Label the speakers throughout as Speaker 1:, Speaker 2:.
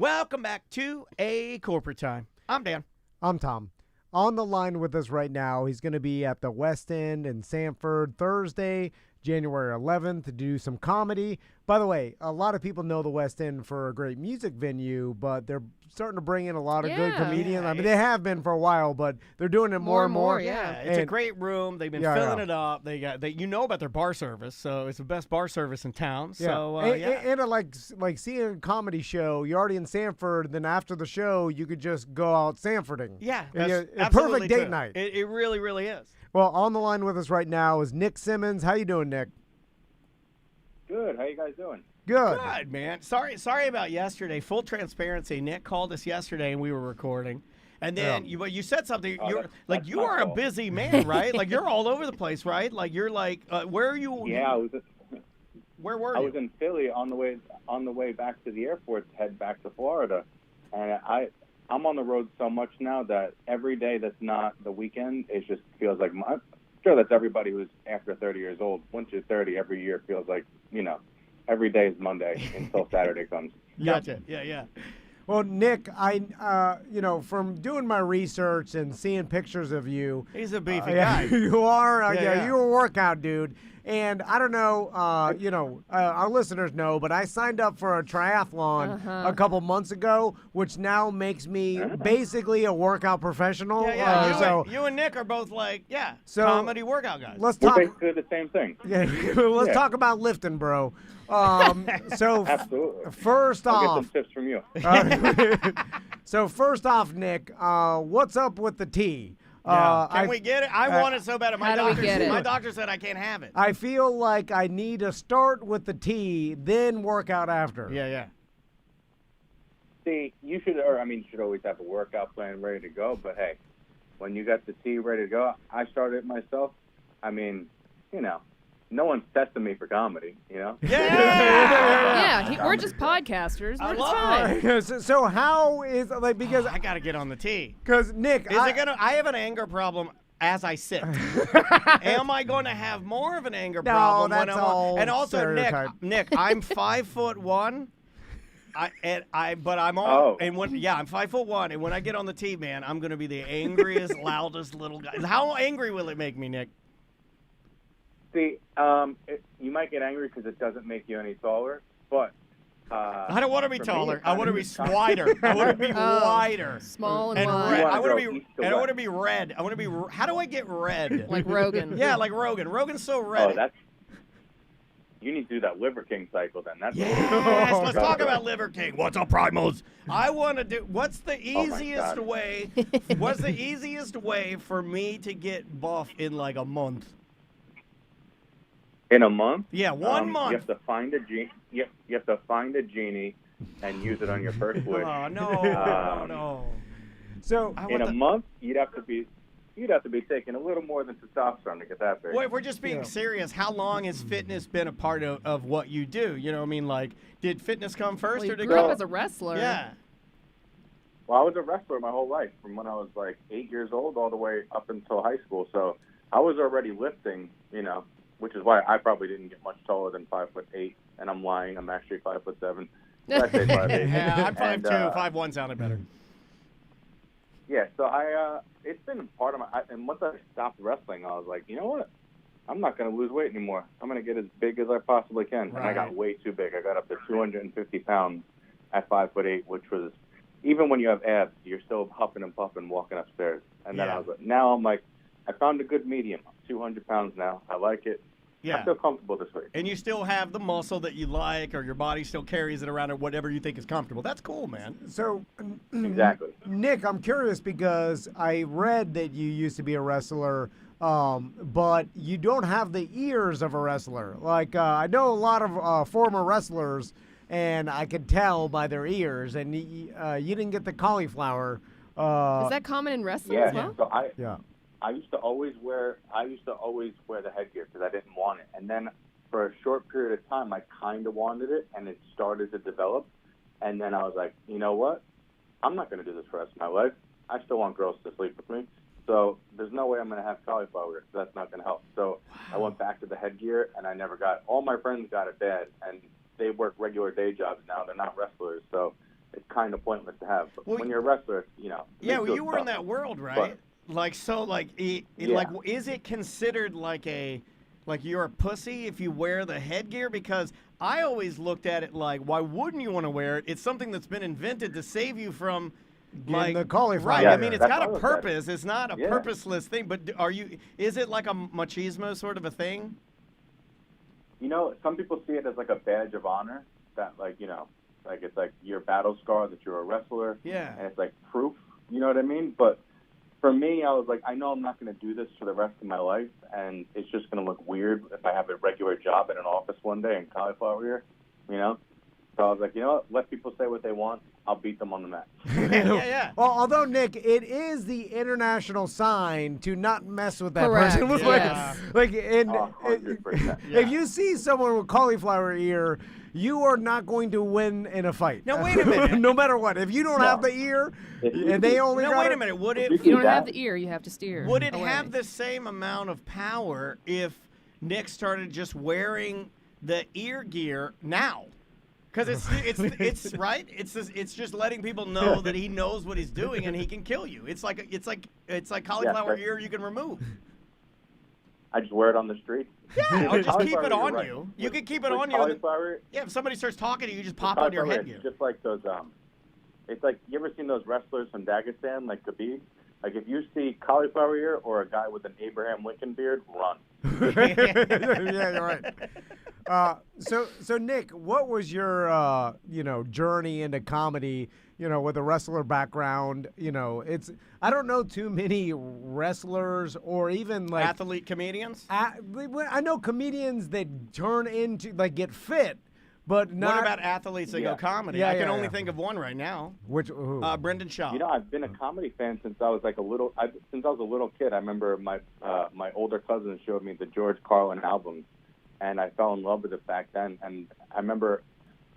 Speaker 1: Welcome back to A Corporate Time. I'm Dan.
Speaker 2: I'm Tom. On the line with us right now, he's going to be at the West End in Sanford Thursday, January 11th, to do some comedy. By the way, a lot of people know the West End for a great music venue, but they're starting to bring in a lot of good comedians. I mean, they have been for a while, but they're doing it more and more.
Speaker 1: Yeah, it's a great room. They've been filling it up. They know about their bar service, so it's the best bar service in town.
Speaker 2: Yeah.
Speaker 1: So
Speaker 2: and like seeing a comedy show, you're already in Sanford. Then after the show, you could just go out Sanfording.
Speaker 1: Yeah,
Speaker 2: a
Speaker 1: absolutely
Speaker 2: perfect date night.
Speaker 1: It really, really is.
Speaker 2: Well, on the line with us right now is Nick Simmons. How you doing, Nick?
Speaker 3: Good. How you guys doing?
Speaker 2: Good.
Speaker 1: Good, man. Sorry about yesterday. Full transparency. Nick called us yesterday, and we were recording. And then you said something.
Speaker 3: That's
Speaker 1: you are a
Speaker 3: fault.
Speaker 1: busy man, right? Like you're all over the place, right? Like you're like, where are you?
Speaker 3: Yeah,
Speaker 1: Where were
Speaker 3: I
Speaker 1: you?
Speaker 3: was in Philly on the way back to the airport to head back to Florida, and I'm on the road so much now that every day that's not the weekend, it just feels like I'm sure that's everybody who's after 30 years old. Once you're 30, every year feels like, every day is Monday until Saturday comes.
Speaker 1: Gotcha. Yeah.
Speaker 2: Well, Nick, I from doing my research and seeing pictures of you,
Speaker 1: He's a beefy guy.
Speaker 2: you are,
Speaker 1: Yeah.
Speaker 2: you're a workout dude. And I don't know, our listeners know, but I signed up for a triathlon a couple months ago, which now makes me basically a workout professional.
Speaker 1: Yeah. You and Nick are both like, comedy workout guys.
Speaker 2: Let's
Speaker 3: We're
Speaker 2: talk.
Speaker 3: basically the same thing.
Speaker 2: Let's talk about lifting, bro. So
Speaker 3: Absolutely.
Speaker 2: First
Speaker 3: I'll
Speaker 2: off,
Speaker 3: get some tips from you.
Speaker 2: so first off, Nick, what's up with the tea?
Speaker 1: Can we get it? I want it so bad.
Speaker 4: How do we get it?
Speaker 1: My doctor said I can't have it.
Speaker 2: I feel like I need to start with the tea, then work out after.
Speaker 1: Yeah.
Speaker 3: See, you should always have a workout plan ready to go. But hey, when you got the tea ready to go, I started it myself. I mean, no one's testing me for comedy,
Speaker 1: Yeah.
Speaker 4: We're just podcasters.
Speaker 1: I
Speaker 4: We're
Speaker 1: love
Speaker 4: fine.
Speaker 2: it. So how is because
Speaker 1: I got to get on the tea.
Speaker 2: because Nick,
Speaker 1: I have an anger problem as I sit. Am I going to have more of an anger
Speaker 2: No,
Speaker 1: problem
Speaker 2: that's
Speaker 1: when I'm
Speaker 2: all
Speaker 1: and also
Speaker 2: stereotype.
Speaker 1: Nick, I'm 5'1". I'm 5'1", and when I get on the tee, man, I'm gonna be the angriest, loudest little guy. How angry will it make me, Nick?
Speaker 3: See, you might get angry because it doesn't make you any taller, but
Speaker 1: I don't want to be
Speaker 3: for
Speaker 1: taller.
Speaker 3: me,
Speaker 1: I want to be wider. I want to be wider.
Speaker 4: Small and
Speaker 1: And
Speaker 4: wide.
Speaker 1: red.
Speaker 3: wanna
Speaker 1: I want to
Speaker 3: go
Speaker 1: be.
Speaker 3: east to
Speaker 1: And I want
Speaker 3: west.
Speaker 1: to be red. I want to be. How do I get red?
Speaker 4: Like Rogan.
Speaker 1: Yeah, like Rogan. Rogan's so red.
Speaker 3: You need to do that Liver King cycle then. That's
Speaker 1: Yes, let's
Speaker 3: God.
Speaker 1: talk about Liver King. What's up, primals? I want to do. What's the
Speaker 3: Oh my
Speaker 1: easiest
Speaker 3: God.
Speaker 1: way? What's the easiest way for me to get buff in like a month?
Speaker 3: In a month?
Speaker 1: Yeah, 1 month.
Speaker 3: You have to find a genie. You have to find a genie and use it on your first wish.
Speaker 1: Oh no, no.
Speaker 2: so
Speaker 1: I
Speaker 3: In
Speaker 1: want
Speaker 3: a month, you'd have to be taking a little more than testosterone to get that big.
Speaker 1: Wait, we're just being serious. How long has fitness been a part of what you do? You know what I mean? Like, did fitness come first
Speaker 4: Well, you
Speaker 1: or did
Speaker 4: grew
Speaker 1: it
Speaker 4: up
Speaker 1: come?
Speaker 4: as a wrestler.
Speaker 1: Yeah.
Speaker 3: Well, I was a wrestler my whole life, from when I was like 8 years old all the way up until high school. So I was already lifting, which is why I probably didn't get much taller than 5'8", and I'm lying. I'm actually 5'7". But I say 5'8".
Speaker 1: Yeah, I'm 5'2".
Speaker 3: And,
Speaker 1: 5'1" sounded better.
Speaker 3: Yeah, so it's been a part of and once I stopped wrestling, I was like, you know what? I'm not going to lose weight anymore. I'm going to get as big as I possibly can. And I got
Speaker 1: Right.
Speaker 3: way too big. I got up to 250 pounds at 5'8", which was, even when you have abs, you're still huffing and puffing walking upstairs. And then
Speaker 1: Yeah.
Speaker 3: I was like, now I'm like, I found a good medium. I'm 200 pounds now. I like it. I
Speaker 1: Yeah.
Speaker 3: feel comfortable this way.
Speaker 1: And you still have the muscle that you like, or your body still carries it around, or whatever you think is comfortable. That's cool, man.
Speaker 2: So,
Speaker 3: Exactly.
Speaker 2: Nick, I'm curious because I read that you used to be a wrestler, but you don't have the ears of a wrestler. Like, I know a lot of former wrestlers, and I could tell by their ears, and you didn't get the cauliflower.
Speaker 4: Is that common in wrestling as well?
Speaker 3: So
Speaker 2: Yeah.
Speaker 3: I used to always wear the headgear because I didn't want it. And then for a short period of time, I kind of wanted it, and it started to develop. And then I was like, you know what? I'm not going to do this for the rest of my life. I still want girls to sleep with me. So there's no way I'm going to have cauliflower. That's not going to help. So I went back to the headgear, and I never got. All my friends got it bad, and they work regular day jobs now. They're not wrestlers. So it's kind of pointless to have. But when you're a wrestler, it's,
Speaker 1: Yeah, well, you
Speaker 3: were
Speaker 1: were in that world, right? Like, so, like, like, is it considered like you're a pussy if you wear the headgear? Because I always looked at it like, why wouldn't you want to wear it? It's something that's been invented to save you from, like,
Speaker 2: the cauliflower.
Speaker 1: Right.
Speaker 3: Yeah,
Speaker 1: I mean, it's got a
Speaker 3: what
Speaker 1: purpose. It's not a purposeless thing. But is it like a machismo sort of a thing?
Speaker 3: Some people see it as like a badge of honor that, like, like it's like your battle scar that you're a wrestler.
Speaker 1: Yeah.
Speaker 3: And it's like proof. You know what I mean? But for me, I was like, I know I'm not going to do this for the rest of my life, and it's just going to look weird if I have a regular job in an office one day in cauliflower ear, So I was like, you know what? Let people say what they want. I'll beat them on the mat.
Speaker 1: Yeah.
Speaker 2: Well, although, Nick, it is the international sign to not mess with that
Speaker 4: Correct.
Speaker 2: person.
Speaker 1: Yeah.
Speaker 2: If you see someone with cauliflower ear, you are not going to win in a fight.
Speaker 1: Now, wait a minute.
Speaker 2: No matter what. If you don't have the ear, and they only
Speaker 1: Now,
Speaker 2: got
Speaker 1: wait
Speaker 2: it-
Speaker 1: a minute. Would
Speaker 4: If
Speaker 1: it
Speaker 4: you don't have the ear, you have to steer.
Speaker 1: would it
Speaker 4: away.
Speaker 1: have the same amount of power if Nick started just wearing the ear gear now? Because it's right. It's just letting people know that he knows what he's doing and he can kill you. It's like cauliflower ear you can remove.
Speaker 3: I just wear it on the street.
Speaker 1: Yeah, or just keep it on
Speaker 3: right.
Speaker 1: you. You can keep it
Speaker 3: With
Speaker 1: on you.
Speaker 3: cauliflower,
Speaker 1: Yeah, if somebody starts talking to you, you just pop on your headgear.
Speaker 3: It's just like those. It's like, you ever seen those wrestlers from Dagestan, like Khabib? Like, if you see cauliflower ear or a guy with an Abraham Lincoln beard, run.
Speaker 2: Yeah, you're right. So Nick, what was your journey into comedy? With a wrestler background, I don't know too many wrestlers or even like
Speaker 1: Athlete comedians.
Speaker 2: I know comedians that turn into like get fit, but not.
Speaker 1: What about athletes that go comedy?
Speaker 2: Yeah,
Speaker 1: I can
Speaker 2: yeah,
Speaker 1: only
Speaker 2: yeah.
Speaker 1: think of one right now.
Speaker 2: Who?
Speaker 1: Brendan Shaw.
Speaker 3: I've been a comedy fan since I was like since I was a little kid. I remember my older cousin showed me the George Carlin albums, and I fell in love with it back then. And I remember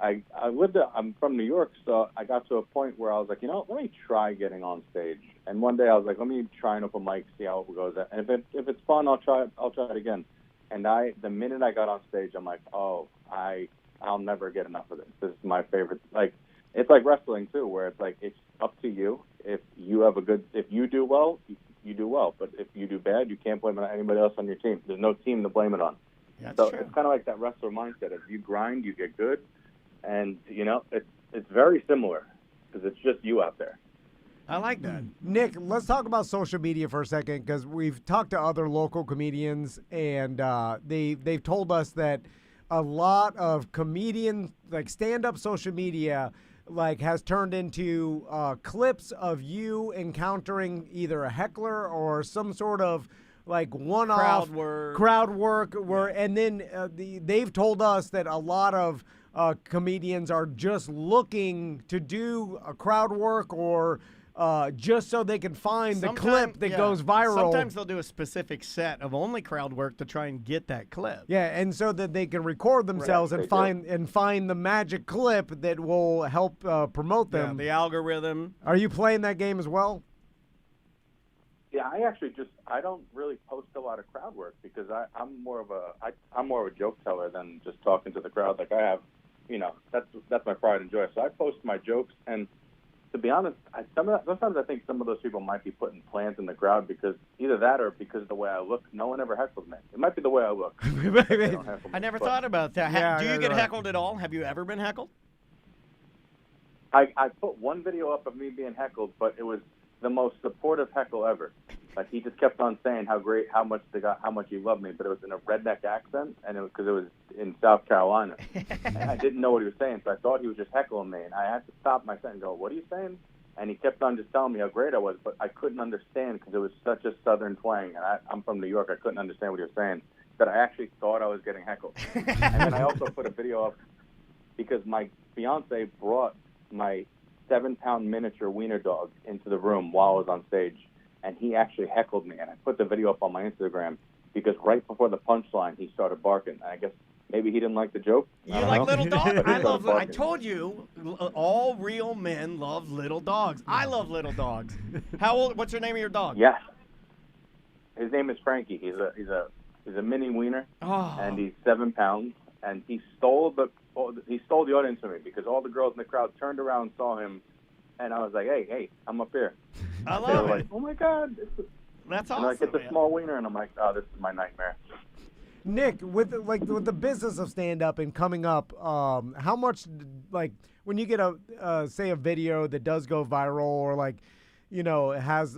Speaker 3: I'm from New York, so I got to a point where I was like, let me try getting on stage. And one day I was like, let me try an open mic, see how it goes. And if it's fun, I'll try it again. And the minute I got on stage, I'm like, oh, I'll never get enough of this. This is my favorite. Like, it's like wrestling too, where it's like, it's up to you. If you do well, you do well. But if you do bad, you can't blame it on anybody else on your team. There's no team to blame it on.
Speaker 1: That's
Speaker 3: so
Speaker 1: true.
Speaker 3: It's kind of like that wrestler mindset. If you grind, you get good. And, it's very similar because it's just you out there.
Speaker 1: I like that.
Speaker 2: Nick, let's talk about social media for a second, because we've talked to other local comedians, and they've told us that a lot of comedian, like stand-up social media, like has turned into clips of you encountering either a heckler or some sort of like one-off crowd work and then they've told us that a lot of comedians are just looking to do a crowd work or just so they can find the clip that goes viral.
Speaker 1: Sometimes they'll do a specific set of only crowd work to try and get that clip.
Speaker 2: Yeah, and so that they can record themselves and find the magic clip that will help promote them.
Speaker 1: Yeah, the algorithm.
Speaker 2: Are you playing that game as well?
Speaker 3: Yeah, I don't really post a lot of crowd work because I'm more of a joke teller than just talking to the crowd. Like I have, that's my pride and joy. So I post my jokes, and to be honest, sometimes I think some of those people might be putting plans in the crowd because either that or because of the way I look. No one ever heckles me. It might be the way I look.
Speaker 1: I never thought about that.
Speaker 2: Yeah,
Speaker 1: do you get heckled at all? Have you ever been heckled?
Speaker 3: I put one video up of me being heckled, but it was the most supportive heckle ever. Like he just kept on saying how much he loved me, but it was in a redneck accent, and because it was in South Carolina, and I didn't know what he was saying, so I thought he was just heckling me, and I had to stop my sentence and go, "What are you saying?" And he kept on just telling me how great I was, but I couldn't understand because it was such a southern twang, and I'm from New York. I couldn't understand what he was saying, but I actually thought I was getting heckled. And then I also put a video up because my fiance brought my 7-pound miniature wiener dog into the room while I was on stage, and he actually heckled me. And I put the video up on my Instagram because right before the punchline, he started barking. And I guess maybe he didn't like the joke.
Speaker 1: You like little dogs? I told you, all real men love little dogs. I love little dogs. How old? What's your name of your dog?
Speaker 3: Yes. His name is Frankie. He's a mini wiener, and he's 7 pounds. And he stole he stole the audience from me because all the girls in the crowd turned around and saw him, and I was like, hey, I'm up here.
Speaker 1: I
Speaker 3: They were
Speaker 1: love it.
Speaker 3: like, oh my God.
Speaker 1: That's
Speaker 3: And
Speaker 1: awesome.
Speaker 3: like, it's a small wiener, and I'm like, oh, this is my nightmare.
Speaker 2: Nick, with the business of stand-up and coming up, how much, like, when you get say a video that does go viral or like, you know, it has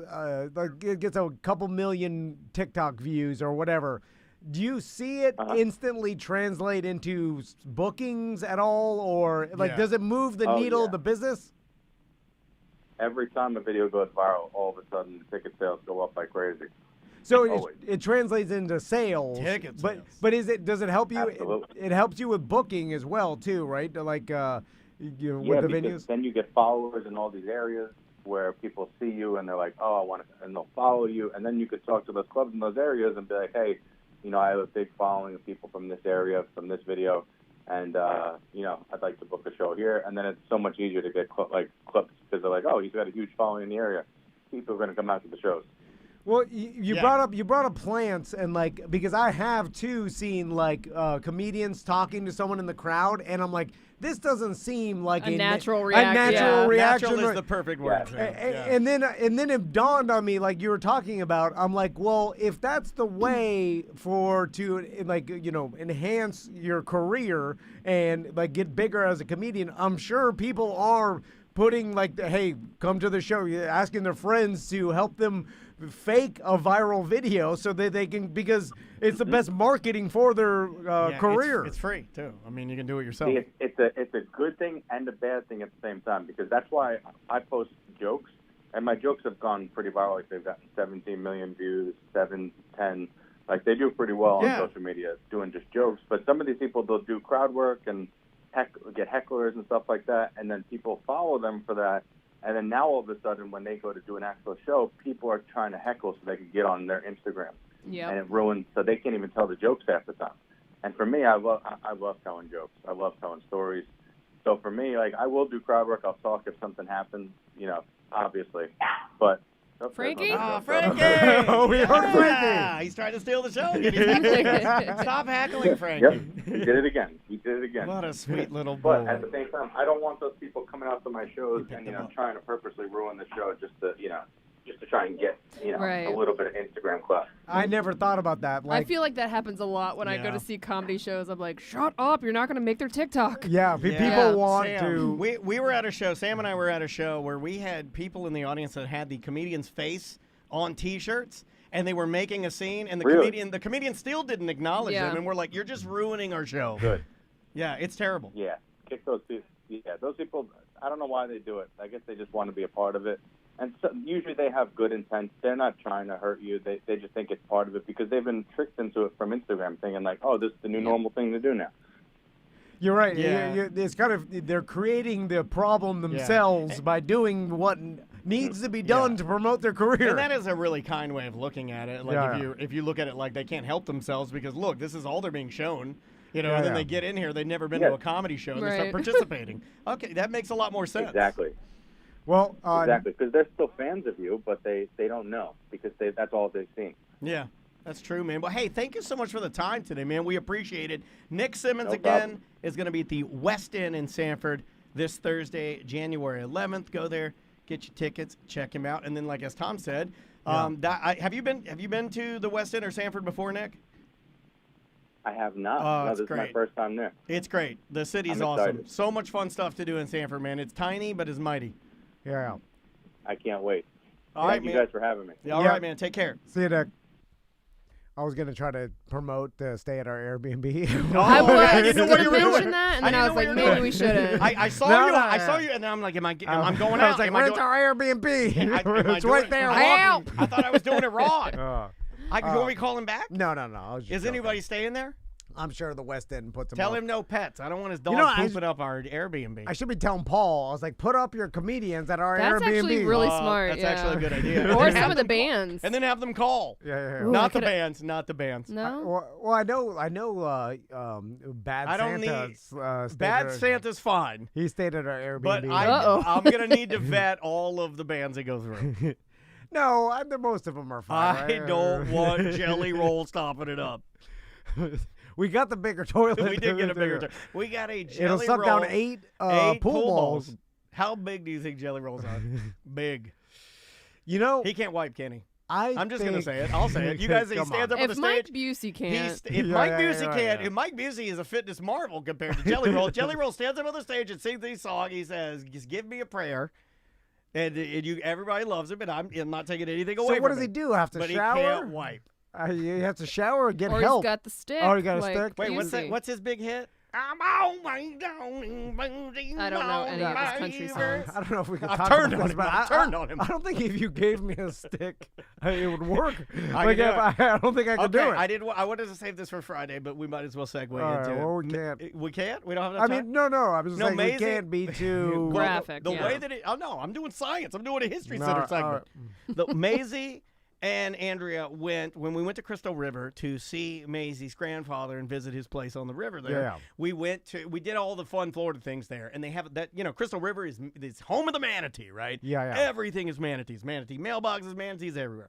Speaker 2: like it gets a couple million TikTok views or whatever, do you see it instantly translate into bookings at all, or like does it move the needle of the business?
Speaker 3: Every time a video goes viral, all of a sudden the ticket sales go up like crazy.
Speaker 2: So it translates into sales.
Speaker 1: Ticket
Speaker 2: but
Speaker 1: sales.
Speaker 2: but does it help you?
Speaker 3: Absolutely.
Speaker 2: It helps you with booking as well too, right? Like with the
Speaker 3: because
Speaker 2: venues.
Speaker 3: then you get followers in all these areas where people see you and they're like, oh, I want to, and they'll follow you, and then you could talk to those clubs in those areas and be like, hey, you know, I have a big following of people from this area, from this video, and you know, I'd like to book a show here, and then it's so much easier to get clips because they're like, oh, he's got a huge following in the area. People are going to come out to the shows.
Speaker 2: Well, you brought up plants, and like, because I have too seen like comedians talking to someone in the crowd, and I'm like, this doesn't seem like
Speaker 4: a natural reaction.
Speaker 2: A natural reaction.
Speaker 1: Natural is the perfect word.
Speaker 2: And then it dawned on me, like you were talking about, I'm like, well, if that's the way to like, you know, enhance your career and like get bigger as a comedian, I'm sure people are putting like, hey, come to the show, asking their friends to help them fake a viral video so that they can, because it's the best marketing for their career.
Speaker 1: It's free too. I mean, you can do it yourself.
Speaker 3: See, it's a good thing and a bad thing at the same time, because that's why I post jokes, and my jokes have gone pretty viral. Like they've gotten 17 million views, 7, 10. Like they do pretty well on social media doing just jokes. But some of these people, they'll do crowd work and get hecklers and stuff like that, and then people follow them for that. And then now all of a sudden, when they go to do an actual show, people are trying to heckle so they can get on their Instagram.
Speaker 4: Yep.
Speaker 3: And it ruins, so they can't even tell the jokes half the time. And for me, I love telling jokes. I love telling stories. So for me, like, I will do crowd work. I'll talk if something happens, you know, obviously. But
Speaker 4: Frankie?
Speaker 1: Oh, Frankie!
Speaker 2: Oh, we heard Frankie.
Speaker 1: He's trying to steal the show. Stop heckling, Frankie.
Speaker 3: Yep, he did it again.
Speaker 1: What a sweet little boy.
Speaker 3: But at the same time, I don't want those people coming out to my shows and, you know, trying to purposely ruin the show just to try and get, you know, a little bit of Instagram clout.
Speaker 2: I never thought about that.
Speaker 4: I feel like that happens a lot when I go to see comedy shows. I'm like, shut up, you're not going to make their TikTok.
Speaker 2: People want to.
Speaker 1: We were at a show, Sam and I were at a show where we had people in the audience that had the comedian's face on T-shirts, and they were making a scene, and the comedian still didn't acknowledge them, and we're like, you're just ruining our show.
Speaker 3: Good.
Speaker 1: Yeah, it's terrible.
Speaker 3: Yeah, kick those people. Yeah, those people, I don't know why they do it. I guess they just want to be a part of it. And so, usually they have good intent. They're not trying to hurt you. They just think it's part of it because they've been tricked into it from Instagram, thinking like, oh, this is the new normal thing to do now.
Speaker 2: You're right.
Speaker 1: Yeah.
Speaker 2: It's kind of, they're creating the problem themselves by doing what needs to be done to promote their career.
Speaker 1: And that is a really kind way of looking at it. Like if you look at it like they can't help themselves because look, this is all they're being shown. You know, and then they get in here, they've never been to a comedy show, and they start participating. Okay, that makes a lot more sense.
Speaker 3: Exactly.
Speaker 2: Well,
Speaker 3: exactly, because they're still fans of you, but they don't know because that's all they've seen.
Speaker 1: Yeah, that's true, man. Well, hey, thank you so much for the time today, man. We appreciate it. Nick Simmons is going to be at the West End in Sanford this Thursday, January 11th. Go there, get your tickets, check him out, and then, like as Tom said, have you been to the West End or Sanford before, Nick?
Speaker 3: I have not.
Speaker 1: Oh,
Speaker 3: this is my first time there.
Speaker 1: It's great. The city's awesome. So much fun stuff to do in Sanford, man. It's tiny, but it's mighty.
Speaker 2: Yeah.
Speaker 3: I can't wait.
Speaker 1: Thank
Speaker 3: you guys for having me.
Speaker 1: All right, man. Take care.
Speaker 2: See you, Nick. I was going to try to promote stay at our Airbnb.
Speaker 4: I was
Speaker 1: what you were
Speaker 4: mention
Speaker 1: doing.
Speaker 4: that, and then I was like, maybe we shouldn't.
Speaker 1: I saw you, and then I'm like, I'm going out.
Speaker 2: I was like, where's our Airbnb? It's right there.
Speaker 1: Help! I thought I was doing it wrong. Can we call him back?
Speaker 2: No.
Speaker 1: Is anybody staying there?
Speaker 2: I'm sure the West End puts him
Speaker 1: Tell
Speaker 2: up.
Speaker 1: him no pets. I don't want his dog pooping up our Airbnb.
Speaker 2: I should be telling Paul. I was like, put up your comedians at our Airbnb.
Speaker 4: That's actually really smart.
Speaker 1: That's actually a good idea.
Speaker 4: Or some of the bands.
Speaker 1: And then have them call.
Speaker 2: Yeah.
Speaker 4: Ooh,
Speaker 1: not the bands.
Speaker 4: No.
Speaker 2: Well, I know. Bad Santa's.
Speaker 1: Bad Santa's fine.
Speaker 2: He stayed at our Airbnb.
Speaker 1: But I'm gonna need to vet all of the bands that go through.
Speaker 2: No, most of them are fine.
Speaker 1: I don't want Jelly Roll stopping it up.
Speaker 2: We got the bigger toilet.
Speaker 1: We did get a bigger toilet. We got a jelly
Speaker 2: It'll suck
Speaker 1: roll.
Speaker 2: down 8
Speaker 1: 8
Speaker 2: pool balls.
Speaker 1: How big do you think Jelly Rolls are? Big.
Speaker 2: You know,
Speaker 1: He can't wipe, can he?
Speaker 2: I'm
Speaker 1: I'm just going to say it. I'll say it. You guys, he
Speaker 2: Come
Speaker 1: stands
Speaker 2: on.
Speaker 1: up on the
Speaker 4: If Mike
Speaker 1: stage.
Speaker 4: Busey can't,
Speaker 1: If
Speaker 2: Yeah,
Speaker 1: Mike
Speaker 2: yeah,
Speaker 1: Busey
Speaker 2: yeah,
Speaker 1: can't,
Speaker 2: yeah.
Speaker 1: if Mike Busey is a fitness marvel compared to Jelly Roll, Jelly Roll stands up on the stage and sings these songs. He says, "Just give me a prayer," and everybody loves him, and I'm not taking anything away.
Speaker 2: So what
Speaker 1: from
Speaker 2: does he
Speaker 1: him.
Speaker 2: do? Have to
Speaker 1: But
Speaker 2: shower?
Speaker 1: he can't wipe.
Speaker 2: You have to shower or get
Speaker 4: or
Speaker 2: help.
Speaker 4: he's got the stick.
Speaker 2: Oh, he got a
Speaker 4: like
Speaker 2: stick?
Speaker 1: Wait, what's that?
Speaker 4: Busey.
Speaker 1: What's his big hit? I'm always down.
Speaker 4: I don't know any of his country songs.
Speaker 2: I don't know if we can
Speaker 1: I've
Speaker 2: talk
Speaker 1: turned
Speaker 2: about
Speaker 1: on
Speaker 2: this,
Speaker 1: him.
Speaker 2: but
Speaker 1: I've turned on him.
Speaker 2: I don't think if you gave me a stick, it would work.
Speaker 1: I
Speaker 2: Like,
Speaker 1: can do
Speaker 2: I don't think I could do it.
Speaker 1: I wanted to save this for Friday, but we might as well segue
Speaker 2: All right,
Speaker 1: into
Speaker 2: well,
Speaker 1: it.
Speaker 2: we can't.
Speaker 1: We can't. We don't have enough
Speaker 2: I
Speaker 1: time.
Speaker 2: mean, no. I was just
Speaker 1: No,
Speaker 2: saying we
Speaker 1: Maisie-
Speaker 2: can't be too.
Speaker 1: Well,
Speaker 4: Graphic,
Speaker 1: The
Speaker 4: yeah.
Speaker 1: way that it. Oh no, I'm doing science. I'm doing a history
Speaker 2: No,
Speaker 1: center
Speaker 2: all
Speaker 1: segment.
Speaker 2: right.
Speaker 1: The Maisie and Andrea when we went to Crystal River to see Maisie's grandfather and visit his place on the river there.
Speaker 2: Yeah.
Speaker 1: We did all the fun Florida things there, and they have that. Crystal River is home of the manatee, right?
Speaker 2: Yeah.
Speaker 1: Everything is manatees, manatee mailboxes, manatees everywhere.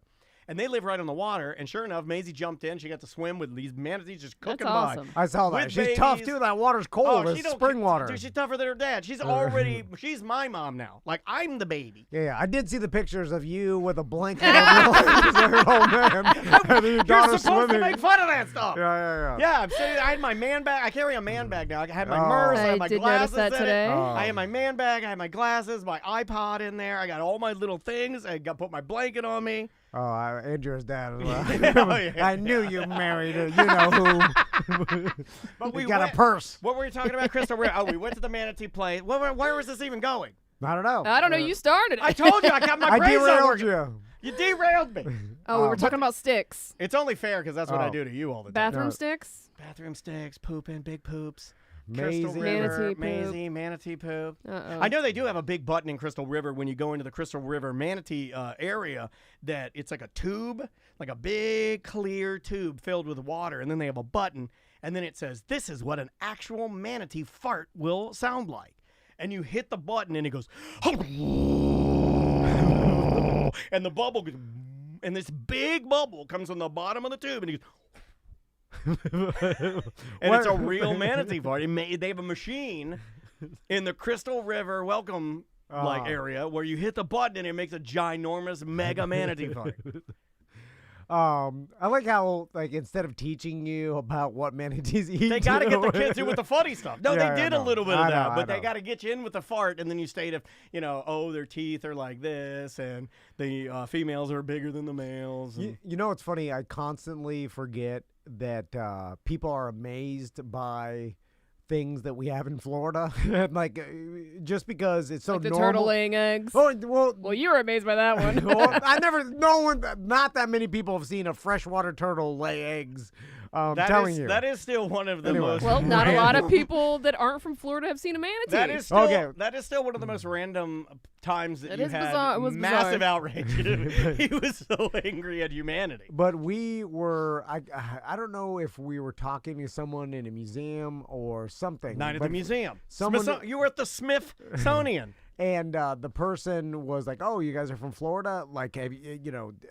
Speaker 1: And they live right on the water, and sure enough, Maisie jumped in. She got to swim with these manatees just cooking
Speaker 4: That's awesome.
Speaker 2: I saw that.
Speaker 1: With
Speaker 2: She's tough
Speaker 1: babies.
Speaker 2: too. That water's cold.
Speaker 1: Oh,
Speaker 2: It's spring water.
Speaker 1: Dude, she's tougher than her dad. She's she's my mom now. Like, I'm the baby.
Speaker 2: Yeah, I did see the pictures of you with a blanket over your old man. And your
Speaker 1: You're
Speaker 2: daughter
Speaker 1: supposed
Speaker 2: swimming.
Speaker 1: to make fun of that stuff.
Speaker 2: Yeah.
Speaker 1: Yeah, I'm sitting. I had my man bag. I carry a man bag now. I had my purse. I
Speaker 4: I
Speaker 1: had my
Speaker 4: did
Speaker 1: glasses
Speaker 4: notice that
Speaker 1: in
Speaker 4: today.
Speaker 1: it.
Speaker 2: Oh.
Speaker 1: I had my man bag. I had my glasses, my iPod in there. I got all my little things. I put my blanket on me.
Speaker 2: Oh, Andrew's dad as well.
Speaker 1: Oh, yeah.
Speaker 2: I knew you married a, you know who.
Speaker 1: But we
Speaker 2: You got
Speaker 1: went-
Speaker 2: a purse.
Speaker 1: What were you talking about, Crystal River? Oh, we went to the manatee place. Where was this even going?
Speaker 2: I don't know.
Speaker 4: I don't know. You started it.
Speaker 1: I told you. I got my
Speaker 2: I
Speaker 1: brains not
Speaker 2: derailed
Speaker 1: working.
Speaker 2: you.
Speaker 1: You derailed me.
Speaker 4: Oh, we were talking about sticks.
Speaker 1: It's only fair because that's what I
Speaker 2: Oh.
Speaker 1: do to you all the time.
Speaker 4: Bathroom
Speaker 2: No.
Speaker 4: sticks.
Speaker 1: Bathroom sticks, pooping, big poops.
Speaker 2: Maisie.
Speaker 1: Crystal River,
Speaker 4: Manatee poop.
Speaker 1: Maisie, manatee poop.
Speaker 4: Uh-oh.
Speaker 1: I know they do have a big button in Crystal River when you go into the Crystal River manatee area that it's like a tube, like a big clear tube filled with water, and then they have a button, and then it says, "This is what an actual manatee fart will sound like." And you hit the button, and it goes, and the bubble goes, and this big bubble comes from the bottom of the tube, and it goes, and it's a real manatee fart. They have a machine in the Crystal River welcome area where you hit the button and it makes a ginormous mega manatee fart.
Speaker 2: I like how, like, instead of teaching you about what manatees eat,
Speaker 1: They got to get the kids in with the funny stuff. No,
Speaker 2: Yeah,
Speaker 1: they did
Speaker 2: I
Speaker 1: a
Speaker 2: know.
Speaker 1: little bit
Speaker 2: I
Speaker 1: of
Speaker 2: know,
Speaker 1: that,
Speaker 2: I
Speaker 1: but they
Speaker 2: know.
Speaker 1: got to get you in with the fart, and then you state if, their teeth are like this, and the females are bigger than the males. And
Speaker 2: You know, it's funny. I constantly forget that people are amazed by things that we have in Florida, and like just because it's so
Speaker 4: Like the
Speaker 2: normal.
Speaker 4: turtle laying eggs.
Speaker 2: Oh, well,
Speaker 4: Well, you were amazed by that one.
Speaker 2: well, not that many people have seen a freshwater turtle lay eggs. Telling you.
Speaker 1: that is still one of the
Speaker 2: Anyway.
Speaker 1: most.
Speaker 4: Well, not a lot of
Speaker 1: random-
Speaker 4: people that aren't from Florida have seen a manatee.
Speaker 1: That is still
Speaker 2: Okay.
Speaker 1: that is still one of the most random times that
Speaker 4: It
Speaker 1: you
Speaker 4: is
Speaker 1: had
Speaker 4: bizarre. It was
Speaker 1: massive
Speaker 4: bizarre.
Speaker 1: outrage. He was so angry at humanity.
Speaker 2: But we were, I don't know if we were talking to someone in a museum or something.
Speaker 1: Night at
Speaker 2: but
Speaker 1: the museum.
Speaker 2: someone-
Speaker 1: You were at the Smithsonian.
Speaker 2: And the person was like, "Oh, you guys are from Florida? Like, have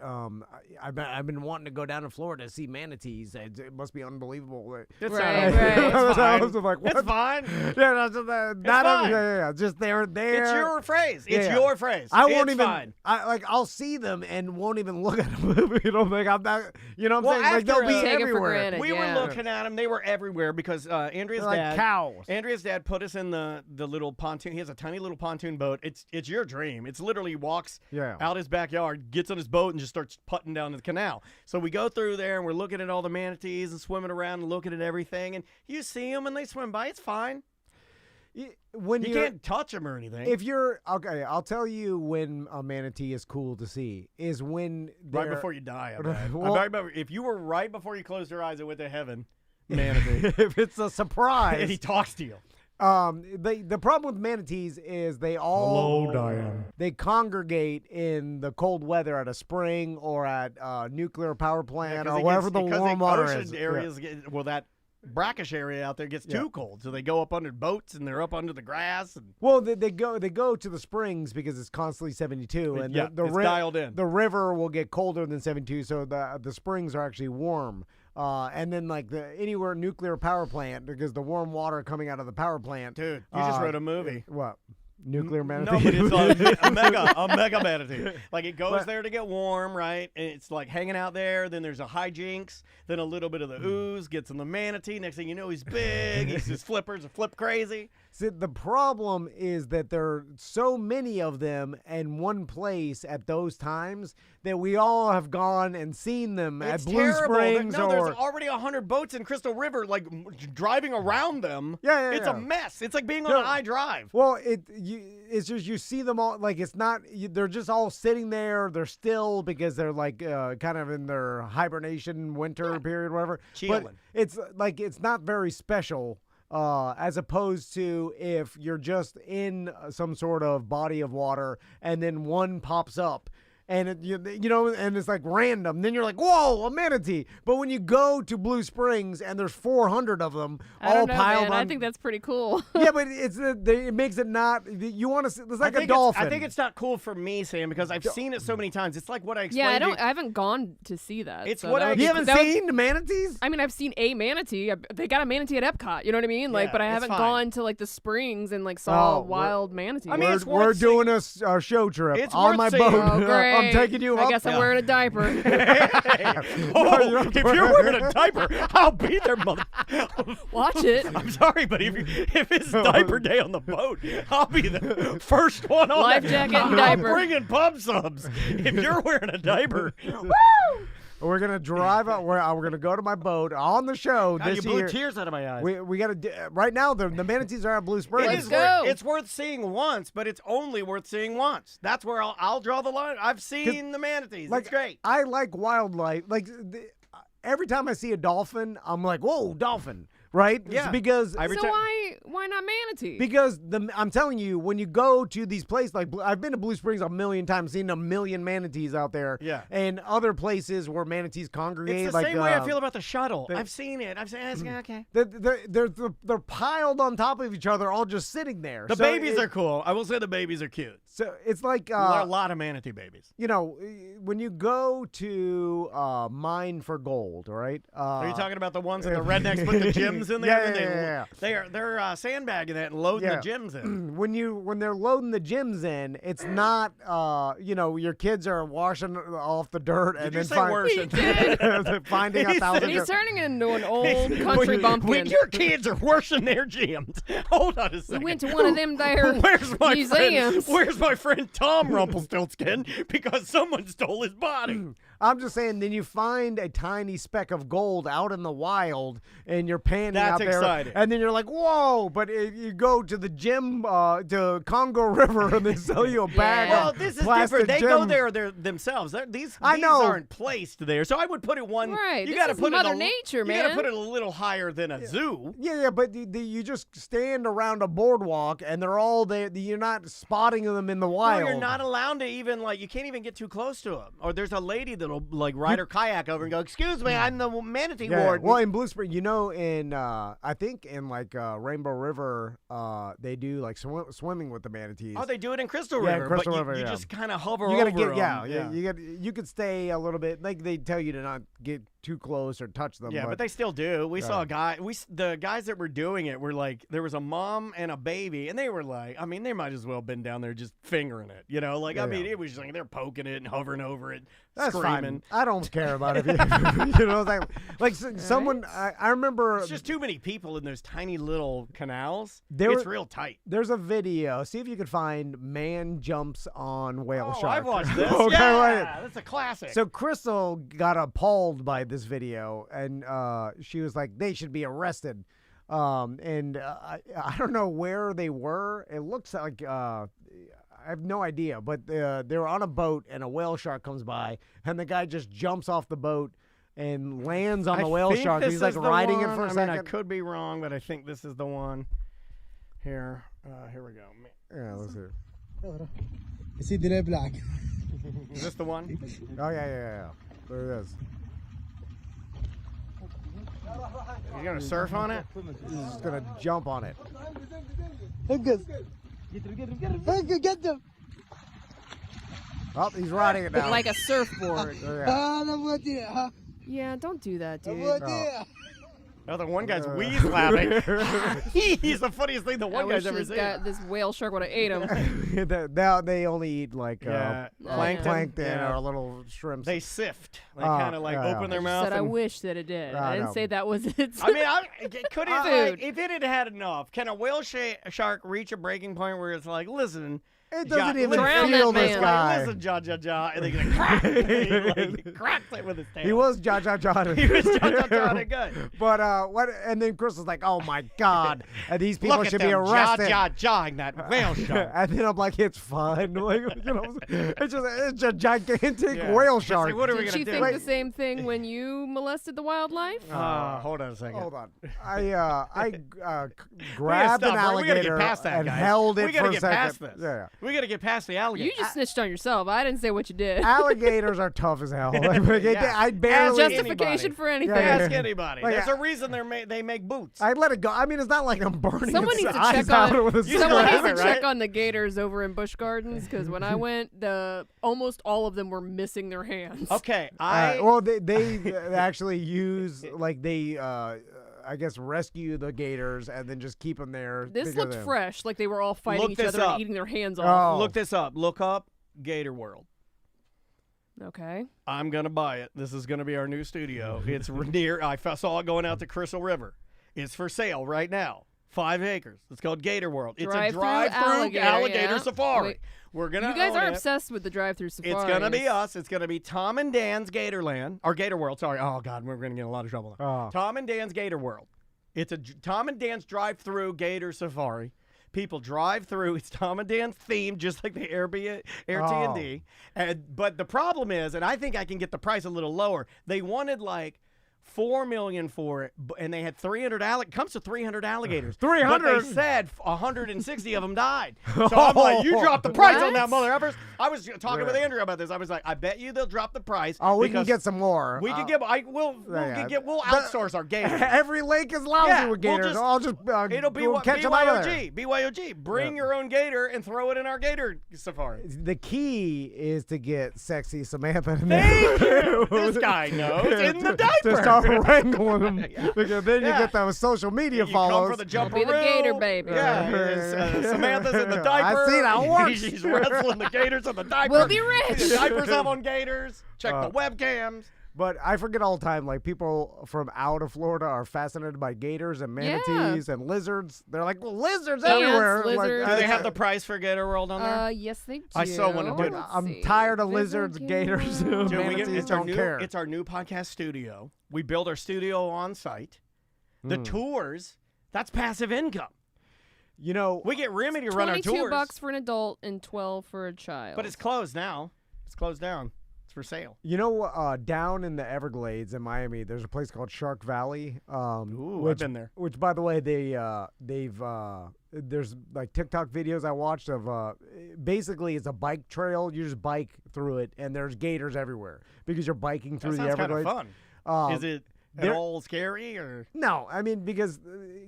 Speaker 2: I've been wanting to go down to Florida to see manatees. It must be unbelievable."
Speaker 1: It's
Speaker 4: Right,
Speaker 1: not
Speaker 4: right.
Speaker 1: It's fine.
Speaker 2: I was like, what?
Speaker 1: It's fine.
Speaker 2: Yeah, that's not
Speaker 1: fine.
Speaker 2: yeah. Just they're there.
Speaker 1: It's your phrase. It's
Speaker 2: Yeah.
Speaker 1: your phrase.
Speaker 2: I won't
Speaker 1: It's
Speaker 2: even.
Speaker 1: Fine.
Speaker 2: I'll see them and won't even look at them. You don't think I'm not? You know what I'm
Speaker 1: Well,
Speaker 2: saying? Like they'll
Speaker 1: after,
Speaker 2: be
Speaker 4: Take it for
Speaker 2: everywhere.
Speaker 4: granted.
Speaker 1: We
Speaker 4: Yeah.
Speaker 1: were looking at them. They were everywhere because Andrea's
Speaker 2: They're like
Speaker 1: dad.
Speaker 2: cows.
Speaker 1: Andrea's dad put us in the little pontoon. He has a tiny little pontoon boat. It's your dream. It's literally walks
Speaker 2: Yeah.
Speaker 1: out his backyard, gets on his boat, and just starts putting down the canal. So we go through there and we're looking at all the manatees and swimming around and looking at everything. And you see them and they swim by. It's fine.
Speaker 2: When
Speaker 1: You
Speaker 2: you're-
Speaker 1: can't touch them or anything.
Speaker 2: If you're okay, I'll tell you when a manatee is cool to see is when
Speaker 1: right
Speaker 2: they're-
Speaker 1: before you die. I bet.
Speaker 2: Well-
Speaker 1: I bet if you were right before you closed your eyes and went to heaven, manatee,
Speaker 2: if it's a
Speaker 1: and
Speaker 2: surprise.
Speaker 1: he talks to you.
Speaker 2: The problem with manatees is they all they congregate in the cold weather at a spring or at a nuclear power plant or wherever the warm water is.
Speaker 1: Areas that brackish area out there gets too cold, so they go up under boats and they're up under the grass. And
Speaker 2: Well, they go to the springs because it's constantly 72, and
Speaker 1: yeah,
Speaker 2: the
Speaker 1: it's dialed in.
Speaker 2: The river will get colder than 72, so the springs are actually warm. And then like anywhere nuclear power plant, because the warm water coming out of the power plant.
Speaker 1: Dude, you just wrote a movie.
Speaker 2: What? Nuclear manatee?
Speaker 1: No, but it's a mega manatee. Like it goes there to get warm, right? And it's like hanging out there. Then there's a hijinks. Then a little bit of the ooze gets in the manatee. Next thing you know, he's big. He's just flippers are flip crazy.
Speaker 2: See, the problem is that there are so many of them in one place at those times that we all have gone and seen them
Speaker 1: It's
Speaker 2: at Blue
Speaker 1: terrible.
Speaker 2: Springs.
Speaker 1: There's already 100 boats in Crystal River, like driving around them. It's a mess. It's like being on an iDrive.
Speaker 2: Well, it's just you see them all, like it's not, they're just all sitting there. They're still because they're like kind of in their hibernation winter period, whatever.
Speaker 1: Chilling.
Speaker 2: But it's like, it's not very special. As opposed to if you're just in some sort of body of water and then one pops up and and it's like random, then you're like, whoa, a manatee. But when you go to Blue Springs and there's 400 of them all piled on,
Speaker 4: I think that's pretty cool.
Speaker 2: Yeah, but it makes it not. You want to see? It's like a dolphin.
Speaker 1: I think it's not cool for me, Sam, because I've seen it so many times. It's like what I
Speaker 4: Yeah,
Speaker 1: explained.
Speaker 4: I haven't gone to see that.
Speaker 1: It's
Speaker 4: so
Speaker 1: what
Speaker 2: You haven't seen the manatees?
Speaker 4: I mean, I've seen a manatee. They got a manatee at Epcot. You know what I mean? Like,
Speaker 1: Yeah,
Speaker 4: but I
Speaker 1: it's
Speaker 4: haven't
Speaker 1: fine.
Speaker 4: gone to like the springs and like saw wild manatees.
Speaker 1: I mean,
Speaker 2: we're doing a show trip
Speaker 1: It's
Speaker 2: on
Speaker 1: worth
Speaker 2: my
Speaker 1: seeing.
Speaker 2: boat.
Speaker 4: Oh, great.
Speaker 2: I'm taking you
Speaker 4: I
Speaker 2: up.
Speaker 4: guess I'm wearing a diaper.
Speaker 1: If you're wearing a diaper, I'll be there, mother.
Speaker 4: Watch it.
Speaker 1: I'm sorry, but if it's diaper day on the boat, I'll be the first one on
Speaker 4: Life
Speaker 1: that.
Speaker 4: jacket and
Speaker 1: I'm
Speaker 4: diaper.
Speaker 1: bringing pub subs. If you're wearing a diaper, woo!
Speaker 2: We're gonna drive out. We're gonna go to my boat on the show
Speaker 1: God,
Speaker 2: this
Speaker 1: you blew
Speaker 2: year.
Speaker 1: tears out of my eyes.
Speaker 2: We got to right now. The manatees are at Blue Springs.
Speaker 4: Let's go.
Speaker 1: It's worth seeing once, but it's only worth seeing once. That's where I'll draw the line. I've seen the manatees.
Speaker 2: Like,
Speaker 1: it's great.
Speaker 2: I like wildlife. Like every time I see a dolphin, I'm like, whoa, dolphin, right?
Speaker 1: Yeah.
Speaker 2: It's because
Speaker 4: So why not manatee?
Speaker 2: Because I'm telling you, when you go to these places, like I've been to Blue Springs a million times, seen a million manatees out there.
Speaker 1: Yeah.
Speaker 2: And other places where manatees congregate.
Speaker 1: It's the
Speaker 2: like,
Speaker 1: same way I feel about the shuttle. I've seen it. It's okay.
Speaker 2: They're piled on top of each other, all just sitting there.
Speaker 1: The babies are cool. I will say the babies are cute.
Speaker 2: So it's like
Speaker 1: a lot of manatee babies.
Speaker 2: you know, when you go to mine for gold, right?
Speaker 1: Are you talking about the ones that the rednecks put the gyms in there?
Speaker 2: Yeah.
Speaker 1: They're sandbagging that and loading the gyms in.
Speaker 2: When they're loading the gyms in, it's not your kids are washing off the dirt and
Speaker 1: Did you
Speaker 2: then
Speaker 1: say worship?
Speaker 2: finding a thousand.
Speaker 4: He's turning into an old country bumpkin.
Speaker 1: When your kids are washing their gyms, hold on a
Speaker 4: We
Speaker 1: second.
Speaker 4: went to one of them there
Speaker 1: Where's my
Speaker 4: museums.
Speaker 1: friend? Where's my friend Tom Rumpelstiltskin? Because someone stole his body.
Speaker 2: I'm just saying, then you find a tiny speck of gold out in the wild, and you're panning
Speaker 1: That's
Speaker 2: out there,
Speaker 1: exciting.
Speaker 2: and then you're like, "Whoa!" But if you go to the gym, to Congo River, and they sell you a bag
Speaker 1: Well,
Speaker 2: of
Speaker 1: this is
Speaker 2: plastic
Speaker 1: different. They go
Speaker 2: gems.
Speaker 1: there themselves. These
Speaker 2: I know.
Speaker 1: aren't placed there, so I would put it one.
Speaker 4: Right,
Speaker 1: You
Speaker 4: this
Speaker 1: got to
Speaker 4: is
Speaker 1: put
Speaker 4: Mother
Speaker 1: it
Speaker 4: Nature,
Speaker 1: You got
Speaker 4: man.
Speaker 1: to put it a little higher than a zoo.
Speaker 2: Yeah, but you just stand around a boardwalk, and they're all there. You're not spotting them in the wild.
Speaker 1: No, you're not allowed to even you can't even get too close to them. Or there's a lady that'll ride her kayak over and go, "Excuse me, I'm the manatee warden."
Speaker 2: Well, in Blue Spring, in I think in Rainbow River, they do swimming with the manatees.
Speaker 1: Oh, they do it in Crystal
Speaker 2: Yeah,
Speaker 1: River.
Speaker 2: in Crystal
Speaker 1: but
Speaker 2: River,
Speaker 1: you
Speaker 2: yeah.
Speaker 1: just kind of hover
Speaker 2: You gotta
Speaker 1: over
Speaker 2: get
Speaker 1: them.
Speaker 2: you could stay a little bit. Like they tell you to not get too close or touch them.
Speaker 1: Yeah, but they still do. We saw a guy. The guys that were doing it were there was a mom and a baby, and they were they might as well have been down there just fingering it. It was just they're poking it and hovering over it,
Speaker 2: That's
Speaker 1: screaming.
Speaker 2: fine. I don't care about it. Someone. I remember.
Speaker 1: It's just too many people in those tiny little canals.
Speaker 2: There
Speaker 1: It's
Speaker 2: were-
Speaker 1: real tight.
Speaker 2: There's a video. See if you could find man jumps on whale
Speaker 1: Oh,
Speaker 2: shark.
Speaker 1: I've watched this.
Speaker 2: Okay,
Speaker 1: Yeah, that's a classic.
Speaker 2: So Crystal got appalled by this video, and she was like, "They should be arrested." I don't know where they were. It looks like I have no idea, but they were on a boat, and a whale shark comes by, and the guy just jumps off the boat and lands on the whale
Speaker 1: think
Speaker 2: shark.
Speaker 1: this
Speaker 2: He's like
Speaker 1: is the
Speaker 2: riding it
Speaker 1: one.
Speaker 2: for a
Speaker 1: I
Speaker 2: second.
Speaker 1: mean, I could be wrong, but I think this is the one. Here we go.
Speaker 2: Yeah, let's see.
Speaker 5: See the black.
Speaker 1: Is this the one?
Speaker 2: Oh yeah. There it is.
Speaker 1: You're gonna surf on it?
Speaker 2: He's just gonna jump on it.
Speaker 5: Get them.
Speaker 2: Oh, he's riding it now.
Speaker 4: like a surfboard.
Speaker 2: Yeah.
Speaker 4: Yeah, don't do that, dude.
Speaker 1: Oh, the one guy's wheeze laughing. He's the funniest thing the one guy's ever seen.
Speaker 4: This whale shark would have ate him.
Speaker 2: Now they only eat like
Speaker 1: plankton
Speaker 2: or little shrimps.
Speaker 1: They sift. They kind of open their mouth.
Speaker 4: Said I wish that it did. I didn't say that was it.
Speaker 1: I mean, could it? If it had had enough, can a whale shark reach a breaking point where it's like, listen?
Speaker 2: It doesn't even
Speaker 4: drown
Speaker 2: feel
Speaker 4: that
Speaker 2: this
Speaker 4: man.
Speaker 2: guy.
Speaker 1: Listen, ja, and they get crack. He cracks it with his tail.
Speaker 2: He was ja.
Speaker 1: He was ja, and good.
Speaker 2: But what? And then Chris was like, "Oh my God!" And these people
Speaker 1: Look
Speaker 2: should
Speaker 1: at
Speaker 2: be
Speaker 1: them,
Speaker 2: arrested.
Speaker 1: jawing that whale shark.
Speaker 2: And then I'm like, "It's fine." Like, it's a gigantic
Speaker 1: Yeah.
Speaker 2: whale
Speaker 1: It's
Speaker 2: shark.
Speaker 1: like, what are we
Speaker 4: Did
Speaker 1: gonna
Speaker 4: she
Speaker 1: do?
Speaker 4: think the same thing when you molested the wildlife?
Speaker 1: Hold on a second.
Speaker 2: Hold on. I grabbed an
Speaker 1: stop, right? We gotta get
Speaker 2: alligator
Speaker 1: past that,
Speaker 2: and
Speaker 1: guys.
Speaker 2: held it
Speaker 1: We gotta
Speaker 2: for a
Speaker 1: get
Speaker 2: second.
Speaker 1: past this.
Speaker 2: Yeah.
Speaker 1: We got to get past the alligator.
Speaker 4: You just snitched on yourself. I didn't say what you did.
Speaker 2: Alligators are tough as hell. I
Speaker 1: Ask
Speaker 2: barely.
Speaker 4: Justification for anything.
Speaker 1: Ask anybody.
Speaker 2: Like,
Speaker 1: There's a reason they make boots.
Speaker 2: I let it go. I mean, it's not like I'm burning
Speaker 4: Someone
Speaker 2: its
Speaker 4: needs to
Speaker 2: eyes
Speaker 4: check
Speaker 2: out
Speaker 4: on.
Speaker 2: with a
Speaker 4: Someone
Speaker 1: grab
Speaker 4: needs to
Speaker 1: it,
Speaker 4: check
Speaker 1: right?
Speaker 4: on the gators over in Busch Gardens because when I went, almost all of them were missing their hands.
Speaker 1: Okay,
Speaker 2: well, they actually use I guess rescue the gators and then just keep them there.
Speaker 4: This
Speaker 2: because
Speaker 4: looked
Speaker 2: of-
Speaker 4: fresh, like they were all fighting
Speaker 1: Look
Speaker 4: each
Speaker 1: this
Speaker 4: other
Speaker 1: up.
Speaker 4: and eating their hands
Speaker 2: Oh.
Speaker 4: off.
Speaker 1: look this up. Look up Gator World.
Speaker 4: Okay.
Speaker 1: I'm gonna buy it. This is gonna be our new studio. It's near. I saw it going out to Crystal River. It's for sale right now. 5 acres. It's called Gator World. It's a
Speaker 4: Drive-through
Speaker 1: drive-through alligator
Speaker 4: yeah.
Speaker 1: safari.
Speaker 4: Wait,
Speaker 1: We're gonna.
Speaker 4: You guys
Speaker 1: own
Speaker 4: are
Speaker 1: it.
Speaker 4: obsessed with the drive-through safari.
Speaker 1: It's gonna be us. It's gonna be Tom and Dan's Gatorland or Gator World. Sorry. Oh God, we're gonna get in a lot of trouble.
Speaker 2: Oh.
Speaker 1: Tom and Dan's Gator World. It's a Tom and Dan's drive-through Gator safari. People drive through. It's Tom and Dan's theme, just like the Airbnb. But the problem is, and I think I can get the price a little lower. They wanted like $4 million for it, and they had 300 comes to 300 alligators.
Speaker 2: 300?
Speaker 1: But they said 160 of them died. So I'm like, you dropped the price on that mother effers. I was talking with Andrew about this. I was like, I bet you they'll drop the price.
Speaker 2: Oh, we can
Speaker 1: because
Speaker 2: get some more.
Speaker 1: We can get. We'll outsource our gators.
Speaker 2: Every lake is lousy with
Speaker 1: we'll
Speaker 2: gators. I'll just
Speaker 1: it'll be
Speaker 2: go catch them out of there.
Speaker 1: BYOG. Bring your own gator and throw it in our gator safari.
Speaker 2: The key is to get sexy Samantha in
Speaker 1: Thank
Speaker 2: there.
Speaker 1: you. This guy knows in the diaper.
Speaker 2: To start wrangling them. Because then you get those social media
Speaker 1: You
Speaker 2: follows.
Speaker 1: come for the jumperoo.
Speaker 4: Be the gator baby.
Speaker 1: Yeah, Samantha's in the diaper.
Speaker 2: I see how it works.
Speaker 1: She's wrestling the gators in the diaper.
Speaker 4: We'll be rich.
Speaker 1: The diapers up on gators. Check the webcams.
Speaker 2: But I forget all the time, like people from out of Florida are fascinated by gators and manatees and lizards. They're like, well, lizards
Speaker 4: Ants,
Speaker 2: everywhere.
Speaker 4: lizards.
Speaker 1: Do they have the price for Gator World on there?
Speaker 4: Yes, they do.
Speaker 1: I saw one of them.
Speaker 4: Let's
Speaker 2: I'm
Speaker 4: see.
Speaker 2: tired of
Speaker 4: Lizard
Speaker 2: lizards,
Speaker 4: gator.
Speaker 2: gators,
Speaker 1: Dude,
Speaker 2: manatees don't care.
Speaker 1: It's our new podcast studio. We build our studio on site. The tours, that's passive income.
Speaker 2: You know,
Speaker 1: We get Remy to run our tours.
Speaker 4: $22 for an adult and $12 for a child.
Speaker 1: But it's closed now. It's closed down. It's for sale.
Speaker 2: you know, down in the Everglades in Miami, there's a place called Shark Valley.
Speaker 1: Ooh, I've been there.
Speaker 2: Which, by the way, they've there's like TikTok videos I watched of basically it's a bike trail. You just bike through it, and there's gators everywhere because you're biking through
Speaker 1: That
Speaker 2: the
Speaker 1: sounds kind of
Speaker 2: Everglades.
Speaker 1: fun. Is it at
Speaker 2: they're-
Speaker 1: all scary or
Speaker 2: No, I mean because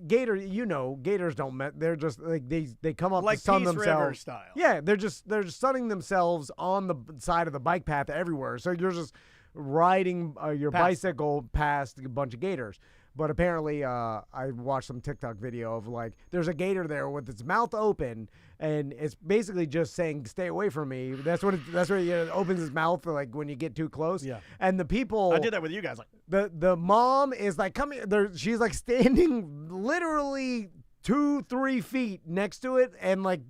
Speaker 2: gators don't. They're just like they come up
Speaker 1: like
Speaker 2: to sun
Speaker 1: Peace
Speaker 2: themselves.
Speaker 1: River style?
Speaker 2: Yeah, they're just sunning themselves on the side of the bike path everywhere. So you're just riding your
Speaker 1: Past
Speaker 2: bicycle past a bunch of gators. But apparently, I watched some TikTok video of like there's a gator there with its mouth open, and it's basically just saying "Stay away from me." That's what it opens its mouth like when you get too close.
Speaker 1: Yeah.
Speaker 2: And the people.
Speaker 1: I did that with you guys. Like,
Speaker 2: The mom is like come here. She's like standing literally 2-3 feet next to it and like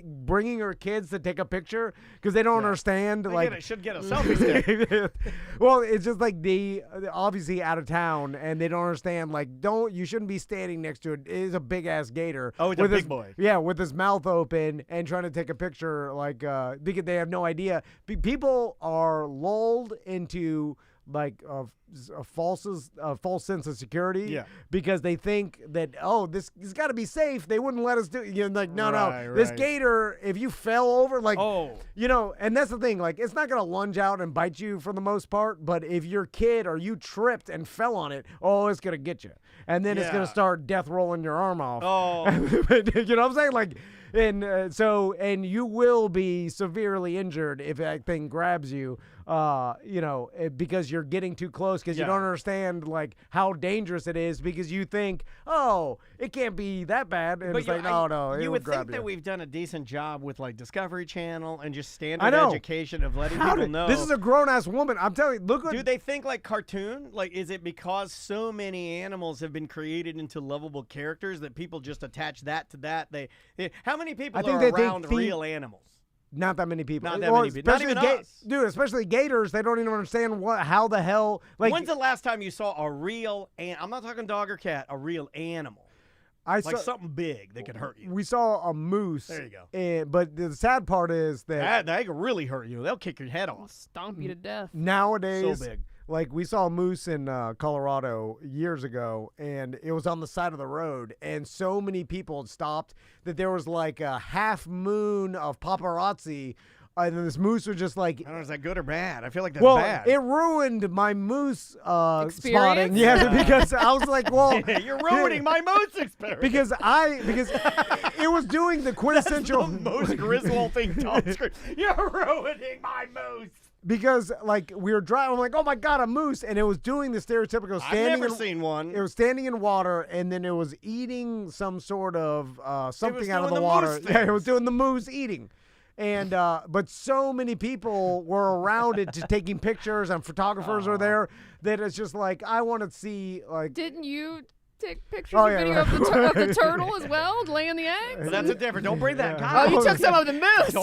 Speaker 2: bringing her kids to take a picture because they don't understand.
Speaker 1: should get a selfie stick.
Speaker 2: Well, it's just like they're obviously out of town and they don't understand. Like, you shouldn't be standing next to it. It is a big ass gator.
Speaker 1: Oh, it's a big boy.
Speaker 2: Yeah, with his mouth open and trying to take a picture. Like, because they have no idea. People are lulled into like a false sense of security because they think that this has got to be safe. They wouldn't let us do it. No. This gator, if you fell over, and that's the thing. Like, it's not gonna lunge out and bite you for the most part. But if your kid or you tripped and fell on it, it's gonna get you, and then it's gonna start death rolling your arm off.
Speaker 1: Oh.
Speaker 2: You know what I'm saying? Like, And you will be severely injured if that thing grabs you. Because you're getting too close because you don't understand like how dangerous it is because you think, oh, it can't be that bad, and it's like, no,
Speaker 1: you would think that we've done a decent job with like Discovery Channel and just standard education of letting people know.
Speaker 2: This is a grown-ass woman. I'm telling you, look what...
Speaker 1: Do they think like cartoon? Like, is it because so many animals have been created into lovable characters that people just attach that to that? How many people are around real animals?
Speaker 2: Not that many people.
Speaker 1: Not that many people. Not even us.
Speaker 2: Dude, especially gators, they don't even understand how the hell... Like,
Speaker 1: when's the last time you saw a real... I'm not talking dog or cat, a real animal. Something big that could hurt you.
Speaker 2: We saw a moose.
Speaker 1: There you go.
Speaker 2: But the sad part is that...
Speaker 1: They can really hurt you. They'll kick your head off.
Speaker 4: Stomp you to death.
Speaker 2: Nowadays...
Speaker 1: So big.
Speaker 2: Like, we saw a moose in Colorado years ago, and it was on the side of the road, and so many people had stopped that there was like a half moon of paparazzi, and then this moose was just like...
Speaker 1: I don't know, is that good or bad? I feel like that's bad.
Speaker 2: It ruined my moose
Speaker 4: experience?
Speaker 2: spotting. Yeah, because I was like, well...
Speaker 1: You're ruining my moose experience.
Speaker 2: Because it was doing the quintessential...
Speaker 1: That's the most Griswold thing to screen. You're ruining my moose.
Speaker 2: Because, like, we were driving, I'm like, oh, my God, a moose. And it was doing the stereotypical standing...
Speaker 1: I've never seen one.
Speaker 2: It was standing in water, and then it was eating some sort of something out of the water. Yeah, it was doing the moose eating. And but so many people were around it, just taking pictures, and photographers were there, that it's just like, I want to see, like...
Speaker 4: Didn't you... take pictures and video of the turtle as well, laying the eggs?
Speaker 1: But that's a different. Don't bring that guy.
Speaker 4: Oh, you took some of the moose.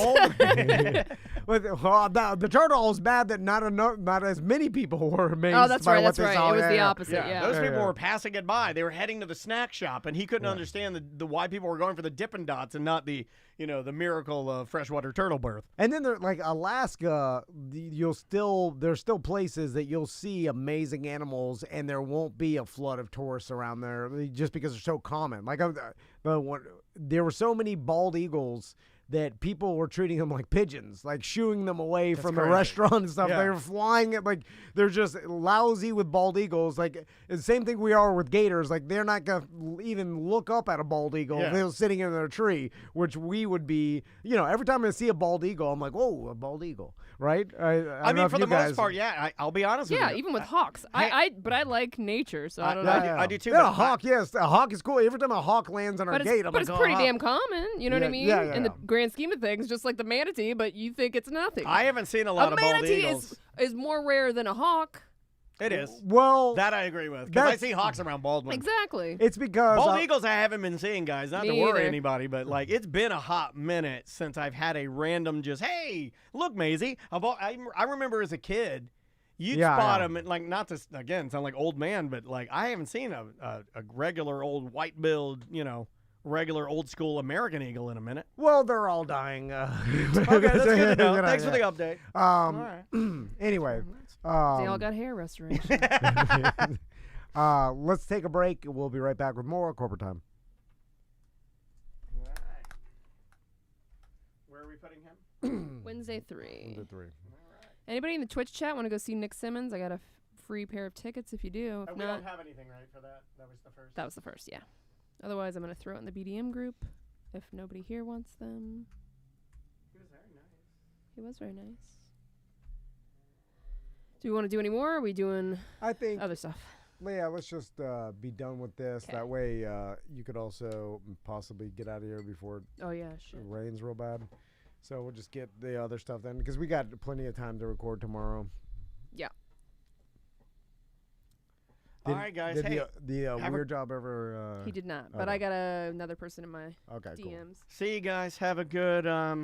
Speaker 2: But the turtle was bad that not as many people were amazed.
Speaker 4: Oh, that's
Speaker 2: by
Speaker 4: right.
Speaker 2: what
Speaker 4: That's
Speaker 2: they
Speaker 4: right.
Speaker 2: saw.
Speaker 4: It was the opposite. Yeah.
Speaker 1: Those people were passing it by. They were heading to the snack shop, and he couldn't understand the why people were going for the Dippin' Dots and not the the miracle of freshwater turtle birth.
Speaker 2: And then like Alaska, there's still places that you'll see amazing animals, and there won't be a flood of tourists around there just because they're so common. Like there were so many bald eagles that people were treating them like pigeons, like shooing them away from the restaurant and stuff.
Speaker 1: Yeah.
Speaker 2: They were flying it like they're just lousy with bald eagles. Like the same thing we are with gators. Like they're not gonna even look up at a bald eagle if they were sitting in their tree, which we would be. Every time I see a bald eagle, I'm like, whoa, a bald eagle, right? I
Speaker 1: mean, for the most part, yeah. I'll be honest with you.
Speaker 4: Yeah, even with hawks. But I like nature, so I don't know.
Speaker 1: I do too.
Speaker 2: Yeah, a hawk, yes, a hawk is cool. Every time a hawk lands on our gate, I'm like,
Speaker 4: it's pretty damn common. You know what I mean?
Speaker 2: Yeah.
Speaker 4: In the grand scheme of things, just like the manatee, but you think it's nothing.
Speaker 1: I haven't seen a lot of bald eagles.
Speaker 4: Is more rare than a hawk.
Speaker 1: It is.
Speaker 2: Well,
Speaker 1: that I agree with. Because I see hawks around Baldwin.
Speaker 4: Exactly.
Speaker 2: It's because
Speaker 1: bald eagles I haven't been seeing, guys. Not to
Speaker 4: Me
Speaker 1: worry
Speaker 4: either.
Speaker 1: anybody, but like it's been a hot minute since I've had a random just, hey, look, Maisie. I remember as a kid, you'd spot them, like not to again sound like old man, but like I haven't seen a regular old white-billed, regular old school American eagle in a minute.
Speaker 2: Well, they're all dying.
Speaker 1: Okay, that's good to know. Thanks for the update. All right.
Speaker 2: Anyway.
Speaker 4: They all got hair restoration.
Speaker 2: Let's take a break. We'll be right back with more Corporate Time.
Speaker 1: All right. Where are we putting him?
Speaker 4: Wednesday 3.
Speaker 2: Wednesday 3.
Speaker 4: Anybody in the Twitch chat want to go see Nick Simmons? I got a free pair of tickets if you do. If
Speaker 1: we
Speaker 4: not,
Speaker 1: don't have anything, right, for that? That was the first?
Speaker 4: That was the first, yeah. Otherwise, I'm going to throw it in the BDM group if nobody here wants them.
Speaker 1: He was very nice.
Speaker 4: He was very nice. Do we want to do any more? Or are we doing other stuff?
Speaker 2: Yeah, let's just be done with this.
Speaker 4: Okay.
Speaker 2: That way you could also possibly get out of here before it rains real bad. So we'll just get the other stuff then, because we got plenty of time to record tomorrow.
Speaker 4: Yeah.
Speaker 1: All right, guys.
Speaker 2: Did the weird job ever...
Speaker 4: He did not, but I got another person in my DMs.
Speaker 1: Cool. See you guys. Have a good...